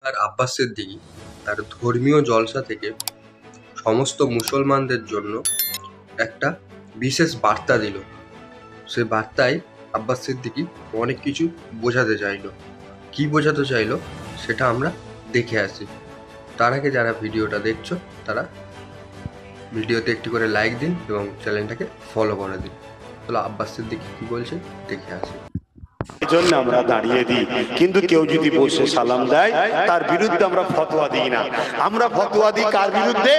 আর আব্বাস সিদ্দিকী তার ধর্মীয় জলসা থেকে সমস্ত মুসলমানদের জন্য একটা বিশেষ বার্তা দিল। সে বার্তায় আব্বাস সিদ্দিকী অনেক কিছু বোঝাতে চাইলো। কি বোঝাতে চাইলো সেটা আমরা দেখে আসি। তার আগে যারা ভিডিওটা দেখছো তারা ভিডিওতে একটি করে লাইক দিন এবং চ্যানেলটাকে ফলো করে দিন। তাহলে আব্বাস সিদ্দিকী কি বলছে দেখে আসি। এজন্য আমরা দাঁড়িয়ে দিই, কিন্তু কেউ যদি বসে সালাম দেয় তার বিরুদ্ধে আমরা ফতোয়া দিই না। আমরা ফতোয়া দিই কার বিরুদ্ধে?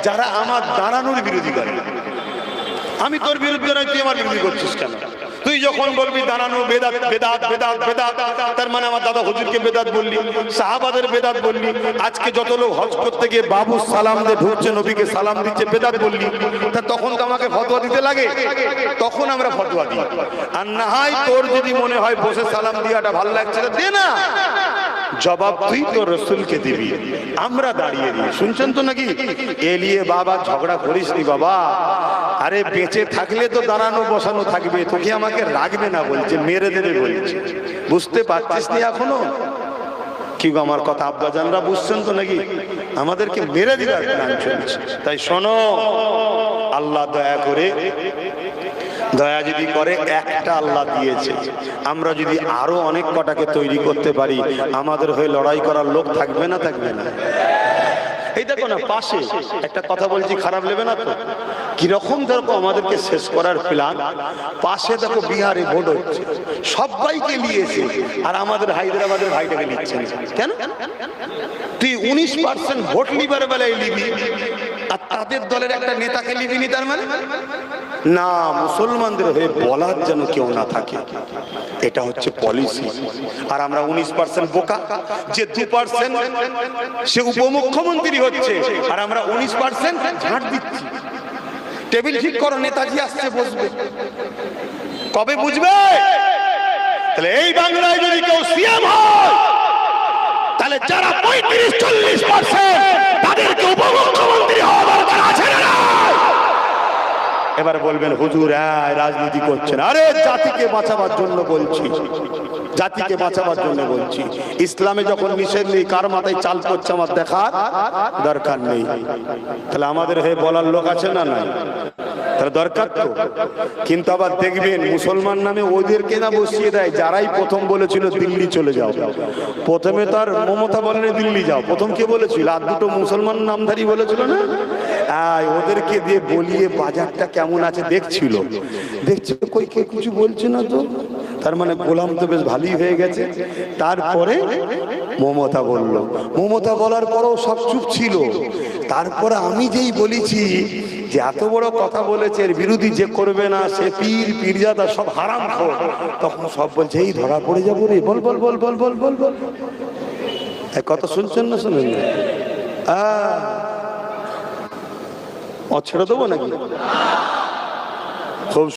যারা আমার দাঁড়ানোর বিরোধী করে। আমি তোর বিরুদ্ধে নয়, তুই আমার বিরোধী করছিস কেন? তুই যখন বলবি দাঁড়ানো বেদাত বেদাত বেদাত বেদাত, তার মানে আমার দাদা হুজুরকে বেদাত বললি, সাহাবাদের বেদাত বললি। আজকে যত লোক হজ করতে গিয়ে বাবু সালাম দিয়ে ঢুকছে, নবীকে সালাম দিচ্ছে, বেদাত বললি। তা তখন তো আমাকে ফতোয়া দিতে লাগে, তখন আমরা ফতোয়া দিই। আর না হয় তোর যদি মনে হয় বসে সালাম দিয়াটা ভালো লাগছে দে না, জবাব তুই তোর রসুলকে দিবি, আমরা দাঁড়িয়ে দিই। শুনছেন তো নাকি? এলিয়ে বাবা ঝগড়া করিস নি বাবা। আরে বেঁচে থাকলে তো দাঁড়ানো বসানো থাকবে, তোকে আমাকে রাখবে না বলছে, মেরে দেবে বলছে। বুঝতে পারছিস নি এখনো? কি গো আমার কথা আব্বাজানরা বুঝছেন তো নাকি? আমাদেরকে মেরে দিবার প্ল্যান চলছে। তাই শোনো, আল্লাহ দয়া করে, দয়া যদি করে, একটা আল্লাহ দিয়েছে, আমরা যদি আরো অনেক কটাকে তৈরি করতে পারি, আমাদের হয়ে লড়াই করার লোক থাকবে না? থাকবে না? এই দেখো না, পাশে একটা কথা বলছি, খারাপ নেবে না তো? কিরকম দেখো আমাদেরকে শেষ করার প্ল্যান। পাশে দেখো বিহারে ভোট হচ্ছে, সবাইকে নিয়েছে, আর আমাদের হায়দ্রাবাদের ভাইটাকে নিচ্ছে কেন? তুই 19% ভোট লিবার বেলায় নিবি, আর তাদের দলের একটা নেতাকে নিবি নি, তার মানে না, মুসলমানদের হয়ে বলার যেন কেউ না থাকে। এটা হচ্ছে পলিসি। আর আমরা 19% বোকা, যে 2% সে উপমুখ্যমন্ত্রী হচ্ছে, আর আমরা 19% ঝাঁট দিচ্ছি। টেবিল ঠিক করো, নেতাজি আসছে, বসবে। কবে বুঝবে? তাহলে এই বাংলায় যদি কেউ সিএম হয়, তাহলে যারা 35-40% তাদেরকে উপমুখ্যমন্ত্রী হওয়া দরকার আছে না? এবার বলবেন হুজুর রাজনীতি করছেন। আরে জাতিকে বাঁচাবার জন্য বলছি, জাতিকে বাঁচাবার জন্য বলছি। ইসলামে যখন নিষেধ নেই, কার মাথায় চাল পড়ছে আমার দেখার দরকার নেই। তাহলে আমাদের হয়ে বলার লোক আছে না? নাই। তাহলে দরকার তো। কিন্তু আবার দেখবেন মুসলমান নামে ওদেরকে না বসিয়ে দেয় যারাই প্রথম বলেছিল দিল্লি চলে যাও। প্রথমে তার মমতা বলেনি দিল্লি যাও, প্রথম কে বলেছিল? আর দুটো মুসলমান নামধারী বলেছিল না? ওদেরকে দিয়ে বলিয়ে বাজারটা কেমন আছে দেখছিল, দেখছে কই কে কিছু বলছে না তো, তার মানে গোলাম তো বেশ ভালোই হয়ে গেছে। তারপরে মমতা বলল, মমতা বলার পরও সব চুপ ছিল। তারপরে আমি যেই বলেছি যে এত বড় কথা বলেছে, এর বিরোধী যে করবে না সে পীর পীরজাদা সব হারামখোর, তখন সব বলছে এই ধরা পড়ে যাবো রে, বল বল বল বল বল বল বল। কথা শুনছেন না? শুনেন ছেড়ে দেবো নাকি? খুব